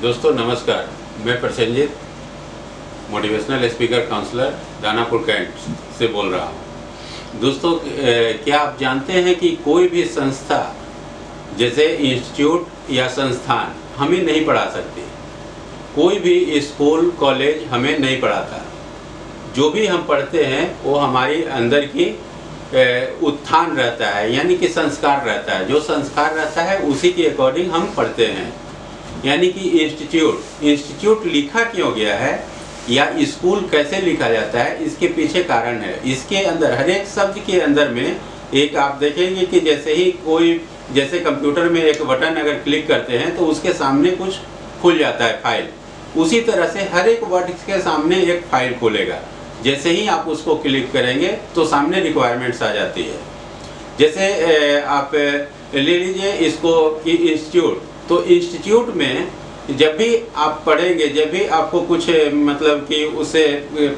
दोस्तों नमस्कार, मैं Prasenjit motivational speaker counsellor Danapur cantt से बोल रहा हूँ। दोस्तों क्या आप जानते हैं कि कोई भी संस्था जैसे इंस्टीट्यूट या संस्थान हमें नहीं पढ़ा सकती। कोई भी स्कूल कॉलेज हमें नहीं पढ़ाता। जो भी हम पढ़ते हैं वो हमारी अंदर की उत्थान रहता है, यानी कि संस्कार रहता है। जो संस्कार रहता है उसी के अकॉर्डिंग हम पढ़ते हैं। यानी कि इंस्टीट्यूट लिखा क्यों गया है या स्कूल कैसे लिखा जाता है, इसके पीछे कारण है। इसके अंदर हर एक शब्द के अंदर में एक आप देखेंगे कि जैसे कंप्यूटर में एक बटन अगर क्लिक करते हैं तो उसके सामने कुछ खुल जाता है फाइल। उसी तरह से हर एक वर्ड के सामने एक फाइल खुलेगा। जैसे ही आप उसको क्लिक करेंगे तो सामने रिक्वायरमेंट्स आ जाती है। जैसे आप ले लीजिए इसको कि इंस्टीट्यूट, तो इंस्टीट्यूट में जब भी आप पढ़ेंगे, जब भी आपको कुछ मतलब कि उसे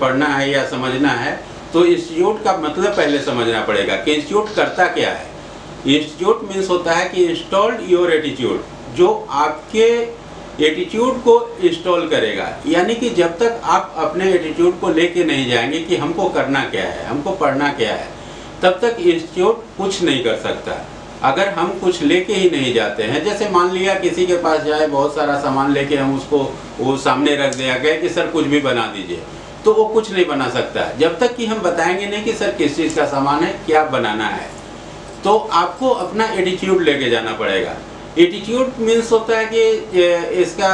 पढ़ना है या समझना है, तो इंस्टीट्यूट का मतलब पहले समझना पड़ेगा कि इंस्टीट्यूट करता क्या है। इंस्टीट्यूट मीन्स होता है कि इंस्टॉल्ड योर एटीट्यूड, जो आपके एटीट्यूड को इंस्टॉल करेगा। यानी कि जब तक आप अपने एटीट्यूड को लेके नहीं जाएंगे कि हमको करना क्या है, हमको पढ़ना क्या है, तब तक इंस्टीट्यूट कुछ नहीं कर सकता। अगर हम कुछ लेके ही नहीं जाते हैं, जैसे मान लिया किसी के पास जाए, बहुत सारा सामान लेके हम उसको वो सामने रख दिया गया कि सर कुछ भी बना दीजिए, तो वो कुछ नहीं बना सकता जब तक कि हम बताएंगे नहीं कि सर किस चीज़ का सामान है, क्या बनाना है। तो आपको अपना एटीट्यूड लेके जाना पड़ेगा। एटीट्यूड मीन्स होता है कि इसका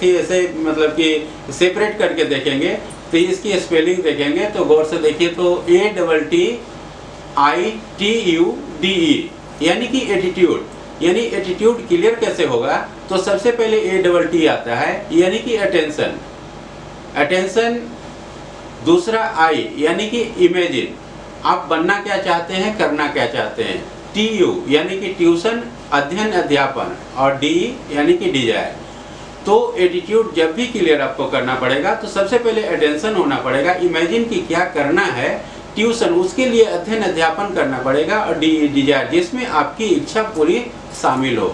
ऐसे मतलब कि सेपरेट करके देखेंगे तो इसकी स्पेलिंग देखेंगे तो गौर से देखिए तो ATTITUDE यानी कि एटीट्यूड। यानी एटीट्यूड क्लियर कैसे होगा, तो सबसे पहले ATT आता है यानी कि अटेंशन। दूसरा I यानी कि इमेजिन, आप बनना क्या चाहते हैं, करना क्या चाहते हैं। TU यानी कि ट्यूशन, अध्ययन, अध्यापन, और DE यानी कि डिजायर। तो एटीट्यूड जब भी क्लियर आपको करना पड़ेगा तो सबसे पहले अटेंशन होना पड़ेगा, इमेजिन की क्या करना है, ट्यूशन उसके लिए अध्ययन अध्यापन करना पड़ेगा, और डिजायर जिसमें आपकी इच्छा पूरी शामिल हो,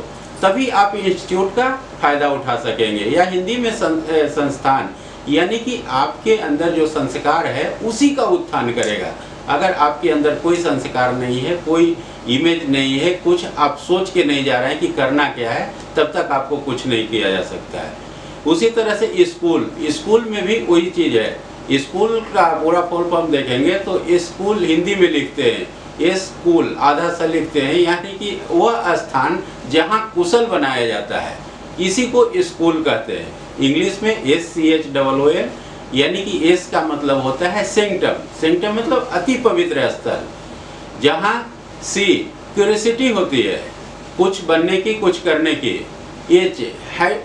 तभी आप इंस्टीट्यूट का फायदा उठा सकेंगे। या हिंदी में संस्थान यानी कि आपके अंदर जो संस्कार है उसी का उत्थान करेगा। अगर आपके अंदर कोई संस्कार नहीं है, कोई इमेज नहीं है, कुछ आप सोच के नहीं जा रहे हैं कि करना क्या है, तब तक आपको कुछ नहीं किया जा सकता है। उसी तरह से स्कूल में भी वही चीज़ है। स्कूल का पूरा फुल फॉर्म देखेंगे तो स्कूल हिंदी में लिखते हैं, स्कूल आधा सा लिखते हैं, यानी कि वह स्थान जहाँ कुशल बनाया जाता है, इसी को स्कूल कहते हैं। इंग्लिश में SCHOOL, यानी कि S का मतलब होता है सेंक्टम मतलब अति पवित्र स्थल। जहाँ C क्यूरियोसिटी होती है, कुछ बनने की, कुछ करने की। H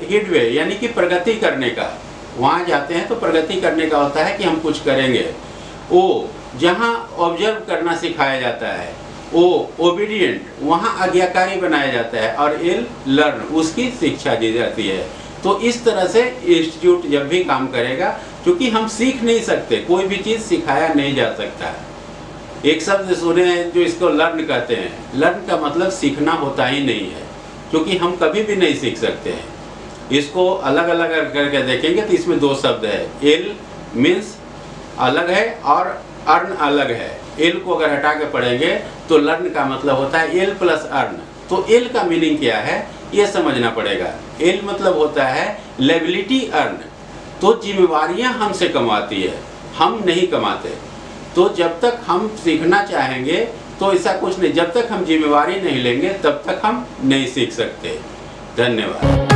हिडवे यानी कि प्रगति करने का, वहाँ जाते हैं तो प्रगति करने का होता है कि हम कुछ करेंगे। O जहाँ ऑब्जर्व करना सिखाया जाता है। O ओबीडियंट, वहाँ आज्ञाकारी बनाया जाता है। और L लर्न, उसकी शिक्षा दी जाती है। तो इस तरह से इंस्टीट्यूट जब भी काम करेगा, क्योंकि हम सीख नहीं सकते, कोई भी चीज़ सिखाया नहीं जा सकता। एक शब्द सुने हैं जो इसको लर्न कहते हैं। लर्न का मतलब सीखना होता ही नहीं है, क्योंकि हम कभी भी नहीं सीख सकते हैं। इसको अलग अलग करके देखेंगे तो इसमें दो शब्द है। एल मीन्स अलग है और अर्न अलग है। एल को अगर हटा के पढ़ेंगे तो लर्न का मतलब होता है एल प्लस अर्न। तो एल का मीनिंग क्या है ये समझना पड़ेगा। एल मतलब होता है लेबिलिटी अर्न, तो जिम्मेवारियां हमसे कमाती है, हम नहीं कमाते। तो जब तक हम सीखना चाहेंगे तो ऐसा कुछ नहीं, जब तक हम जिम्मेवारी नहीं लेंगे तब तक हम नहीं सीख सकते। धन्यवाद।